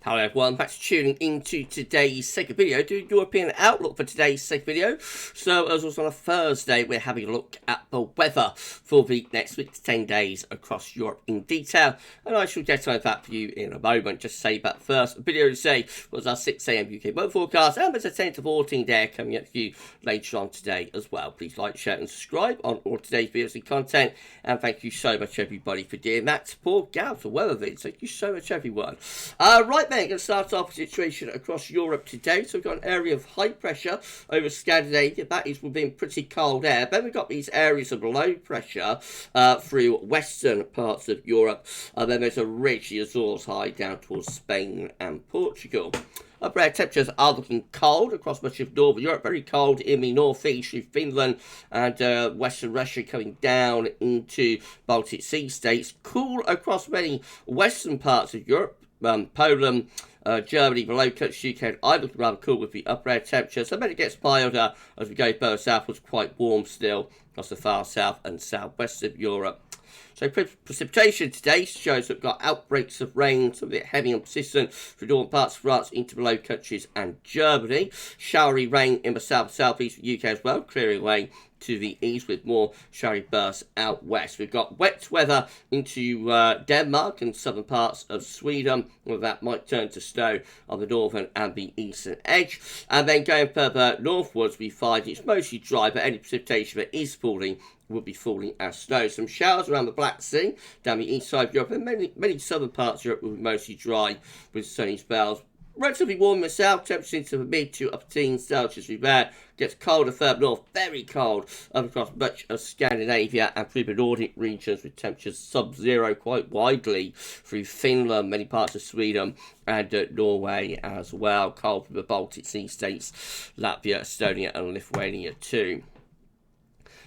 Hello everyone, thanks for tuning into today's second video, doing European outlook for today's second video. So as was on a Thursday, we're having a look at the weather for the next week to 10 days across Europe in detail. And I shall get to that for you in a moment. Just say that first video today was our 6 AM UK weather forecast, and there's a 10 to 14 day coming up for you later on today as well. Please like, share and subscribe on all today's videos and content. And thank you so much everybody for doing that. For GavsWeatherVids, thank you so much everyone. Right then, going to start off the situation across Europe today. So we've got an area of high pressure over Scandinavia. That is within pretty cold air. Then we've got these areas of low pressure through western parts of Europe. Then there's a ridge, the Azores high, down towards Spain and Portugal. Upper air temperatures are looking cold across much of northern Europe. Very cold in the northeast through Finland and western Russia, coming down into Baltic Sea states. Cool across many western parts of Europe. Poland, Germany, the low country, UK and Ireland looking rather cool with the upper air temperatures. And then it gets milder as we go further southwards, quite warm still across the far south and southwest of Europe. So precipitation today shows that we've got outbreaks of rain, some of it heavy and persistent through northern parts of France into the Low Countries and Germany. Showery rain in the south-southeast of the UK as well, clearing away to the east with more showery bursts out west. We've got wet weather into Denmark and southern parts of Sweden, where that might turn to snow on the northern and the eastern edge. And then going further northwards, we find it's mostly dry, but any precipitation that is falling will be falling as snow. Some showers around the Black Sea, down the east side of Europe, and many southern parts of Europe will be mostly dry with sunny spells. Relatively warm in the south, temperatures into the mid to upper teens Celsius through there. Gets colder further north, very cold up across much of Scandinavia and through the Nordic regions, with temperatures sub-zero quite widely through Finland, many parts of Sweden and Norway as well. Cold from the Baltic Sea states, Latvia, Estonia and Lithuania too.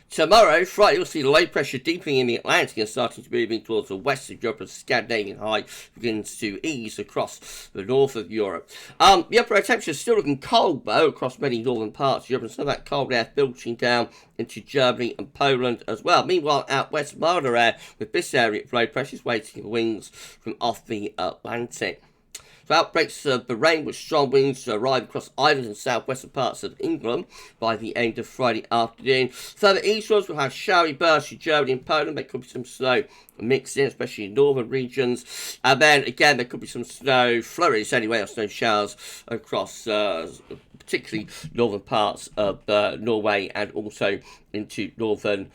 Tomorrow, Friday, you'll see low pressure deepening in the Atlantic and starting to move in towards the west of Europe as the Scandinavian high begins to ease across the north of Europe. The upper air temperature is still looking cold, though, across many northern parts of Europe, and some of that cold air filtering down into Germany and Poland as well. Meanwhile, out west, milder air with this area of low pressure is waiting for winds from off the Atlantic. So outbreaks of the rain with strong winds to arrive across Ireland and southwestern parts of England by the end of Friday afternoon. Further eastwards, we'll have showery bursts in Germany and Poland. There could be some snow mixed in, especially in northern regions. And then again, there could be some snow flurries anyway, or snow showers across particularly northern parts of Norway and also into northern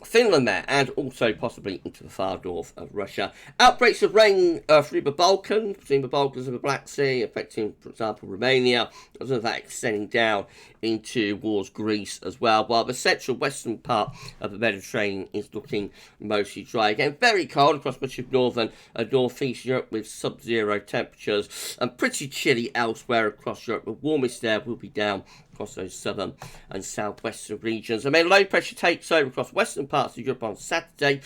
Finland there, and also possibly into the far north of Russia. Outbreaks of rain through the Balkans, between the Balkans and the Black Sea, affecting, for example, Romania, as well as that extending down into towards Greece as well, while the central western part of the Mediterranean is looking mostly dry. Again, very cold across much of northern and northeast Europe with sub-zero temperatures, and pretty chilly elsewhere across Europe. The warmest air will be down across those southern and southwestern regions. And then low pressure takes over across western parts of Europe on Saturday,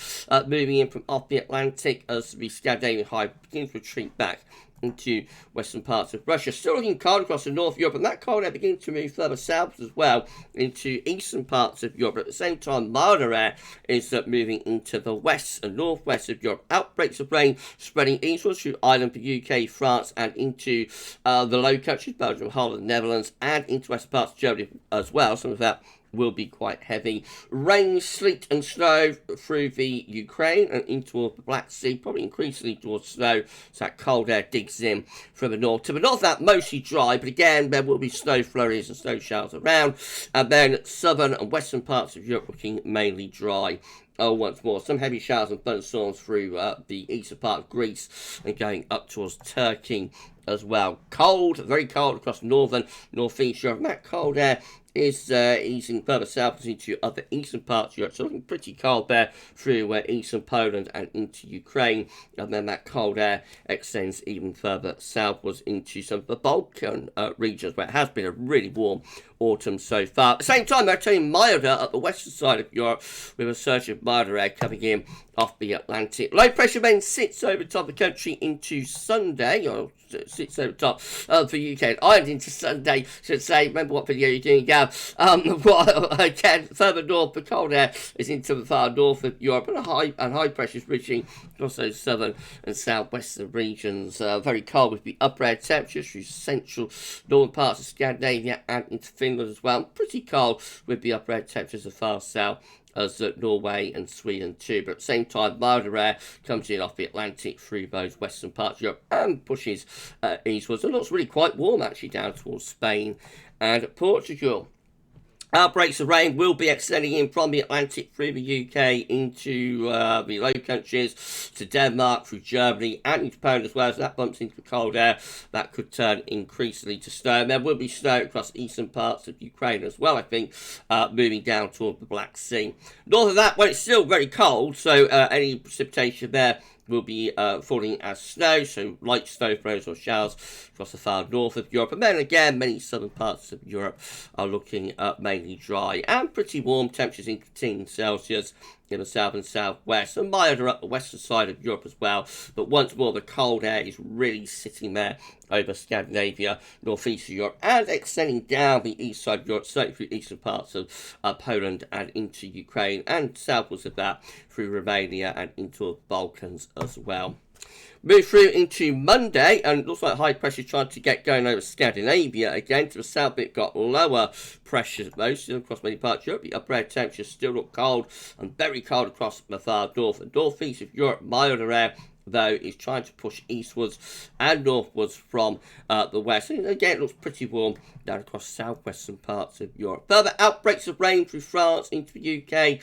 moving in from off the Atlantic as the Scandinavian high begins to retreat back into western parts of Russia. Still looking cold across the north of Europe, and that cold air begins to move further south as well into eastern parts of Europe. At the same time, milder air is moving into the west and northwest of Europe. Outbreaks of rain spreading eastwards through Ireland, the UK, France, and into the Low Countries, Belgium, Holland, Netherlands, and into western parts of Germany as well. Some of that will be quite heavy. Rain, sleet and snow through the Ukraine and into the Black Sea, probably increasingly towards snow, so that cold air digs in from the north. To the north of that, mostly dry, but again, there will be snow flurries and snow showers around. And then southern and western parts of Europe looking mainly dry. Once more, some heavy showers and thunderstorms through the eastern part of Greece and going up towards Turkey as well. Cold, very cold across northern, northeast Europe. And that cold air is easing further south into other eastern parts of Europe. So looking pretty cold there through eastern Poland and into Ukraine. And then that cold air extends even further southwards into some of the Balkan regions, where it has been a really warm autumn so far. At the same time, they're turning milder at the western side of Europe, with a surge of milder air coming in off the Atlantic. Low pressure then sits over top of the country into Sunday, or sits over top of the UK and Ireland into Sunday, should say. Remember what video you're doing, Gav. Again, further north, the cold air is into the far north of Europe, and high pressure is reaching across those southern and southwestern regions. Very cold with the upper air temperatures through central northern parts of Scandinavia and into Finland as well. Pretty cold with the upper air temperatures as far south as Norway and Sweden too, but at the same time milder air comes in off the Atlantic through those western parts of Europe and pushes eastwards. It looks really quite warm actually down towards Spain and Portugal. Outbreaks of rain will be extending in from the Atlantic through the UK into the Low Countries, to Denmark, through Germany and into Poland as well. As that bumps into the cold air, that could turn increasingly to snow. And there will be snow across eastern parts of Ukraine as well, I think, moving down toward the Black Sea. North of that, well, it's still very cold, so any precipitation there will be falling as snow, so light snow throws or showers across the far north of Europe. And then again, many southern parts of Europe are looking mainly dry and pretty warm temperatures in 15 Celsius in the south and southwest, and milder up the western side of Europe as well. But once more, the cold air is really sitting there over Scandinavia, northeast of Europe, and extending down the east side of Europe, certainly through eastern parts of Poland and into Ukraine, and southwards of that through Romania and into the Balkans as well. Move through into Monday, and it looks like high pressure trying to get going over Scandinavia again. To the south, it got lower pressures most across many parts of Europe. The upper air temperatures still look cold and very cold across the far north and northeast of Europe. Milder air, though, is trying to push eastwards and northwards from the west. And again, it looks pretty warm down across southwestern parts of Europe. Further outbreaks of rain through France into the UK,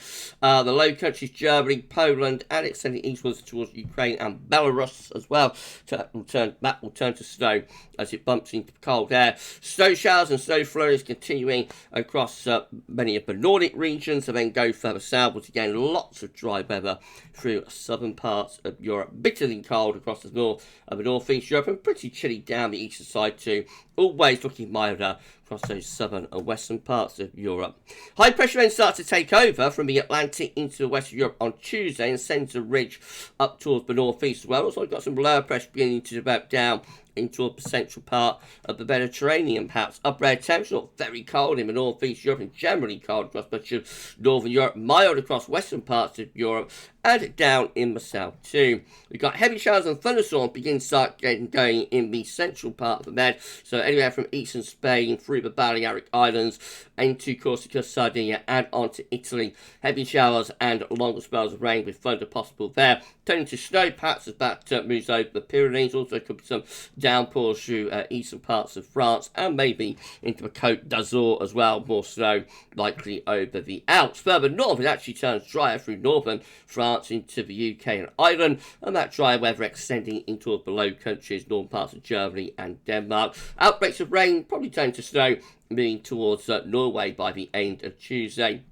the Low Countries, Germany, Poland, and extending eastwards towards Ukraine and Belarus as well. That will turn to snow as it bumps into cold air. Snow showers and snow flurries continuing across many of the Nordic regions, and then go further southwards again. Lots of dry weather through southern parts of Europe. Bitterly cold across the north of the northeast Europe, and pretty chilly down the eastern side too. Always looking milder across those southern and western parts of Europe. High pressure then starts to take over from the Atlantic into the west of Europe on Tuesday and sends a ridge up towards the northeast as well. Also, we've got some lower pressure beginning to develop down into the central part of the Mediterranean, perhaps. Upper air temperature not very cold in the northeast Europe, and generally cold across much of northern Europe, mild across western parts of Europe, and down in the south too. We've got heavy showers and thunderstorms start getting going in the central part of the Med, so anywhere from eastern Spain through the Balearic Islands into Corsica, Sardinia, and onto Italy. Heavy showers and longer spells of rain with thunder possible there. Turning to snow patches as that moves over the Pyrenees. Also could be some downpours through eastern parts of France and maybe into the Côte d'Azur as well. More snow likely over the Alps. Further north, it actually turns drier through northern France into the UK and Ireland, and that dry weather extending into the Low Countries, northern parts of Germany and Denmark. Outbreaks of rain probably turn to snow, moving towards Norway by the end of Tuesday.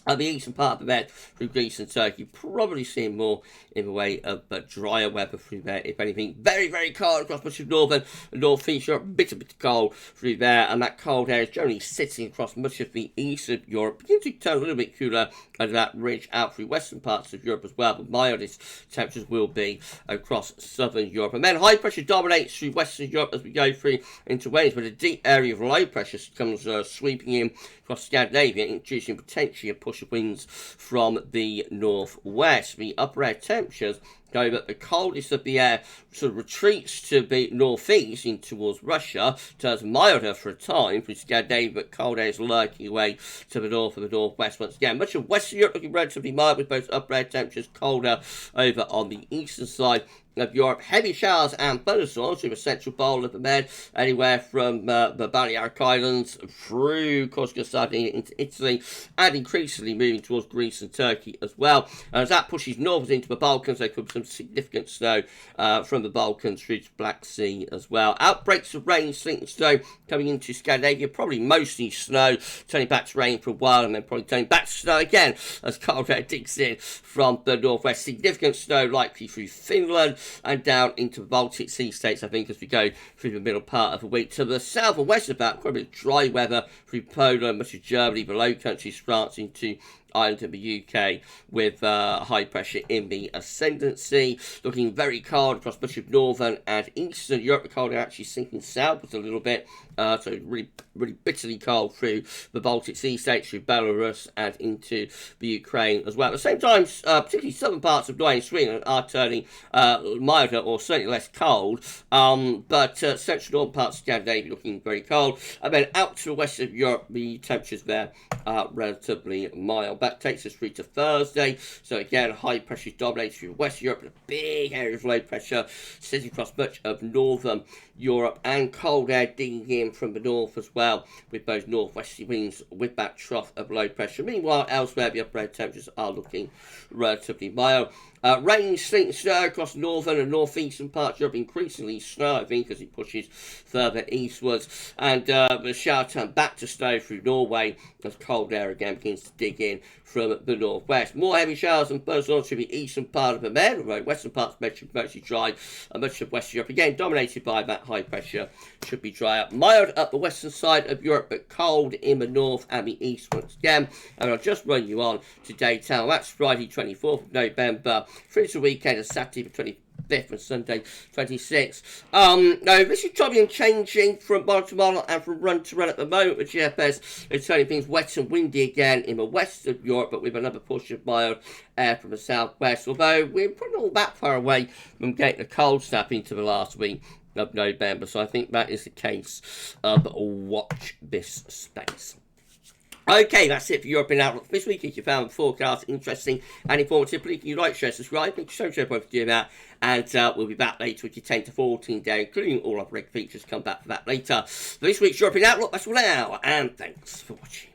The eastern part of the Med through Greece and Turkey, probably seeing more in the way of drier weather through there, if anything. Very, very cold across much of northern and northeast Europe, a bit cold through there, and that cold air is generally sitting across much of the east of Europe, beginning to turn a little bit cooler under that ridge out through western parts of Europe as well, but mildest temperatures will be across southern Europe. And then high pressure dominates through western Europe as we go through into Wales, but a deep area of low pressure comes sweeping in across Scandinavia, introducing potentially a push of winds from the northwest. The upper air temperatures go, but the coldest of the air sort of retreats to the northeast in towards Russia, turns milder for a time through Scandinavia, but cold air is lurking away to the north and the northwest once again. Much of Western Europe looking relatively mild with both upper air temperatures colder over on the eastern side of Europe. Heavy showers and thunderstorms through the central bowl of the Med, anywhere from the Balearic Islands through Corsica, Sardinia into Italy, and increasingly moving towards Greece and Turkey as well. And as that pushes northwards into the Balkans, there could be some significant snow from the Balkans through to Black Sea as well. Outbreaks of rain, sleet and snow coming into Scandinavia, probably mostly snow, turning back to rain for a while and then probably turning back to snow again as cold air digs in from the northwest. Significant snow likely through Finland and down into the Baltic Sea states, I think, as we go through the middle part of the week. To the south and west of that, quite a bit of dry weather through Poland, much of Germany, the Low Countries, France into Ireland and the UK, with high pressure in the ascendancy. Looking very cold across much of northern and eastern Europe. The cold actually sinking southwards a little bit. So really bitterly cold through the Baltic Sea states, through Belarus and into the Ukraine as well. At the same time, particularly southern parts of Norway and Sweden are turning milder or certainly less cold. But central northern parts of Scandinavia looking very cold. And then out to the west of Europe, the temperatures there are relatively mild. That takes us through to Thursday. So again, high pressure dominates through West Europe, and a big area of low pressure sitting across much of northern Europe, and cold air digging in from the north as well, with those northwesterly winds with that trough of low pressure. Meanwhile, elsewhere, the upper air temperatures are looking relatively mild. Rain, sleet and snow across northern and northeastern parts of Europe, increasingly snow, I think, as it pushes further eastwards. And the shower turn back to snow through Norway as cold air again begins to dig in from the northwest. More heavy showers and bursts on to the eastern part of the Med, although western parts mostly dry, and much of Western Europe, again dominated by that high pressure, should be drier. Mild up the western side of Europe, but cold in the north and the east once again. And I'll just run you on to daytime. That's Friday 24th of November, through to the weekend of Saturday the 25th and Sunday 26th. Now this is choppy and changing from model to model and from run to run at the moment. The GFS is turning things wet and windy again in the west of Europe, but with another portion of mild air from the southwest, although we're probably not that far away from getting a cold snap into the last week of November, so I think that is the case. But watch this space. Okay, that's it for European Outlook this week. If you found the forecast interesting and informative, please can you like, share, subscribe. Thank you so much for doing that. And we'll be back later with your 10 to 14 day, including all our regular features. Come back for that later. For this week's European Outlook, that's all now. And thanks for watching.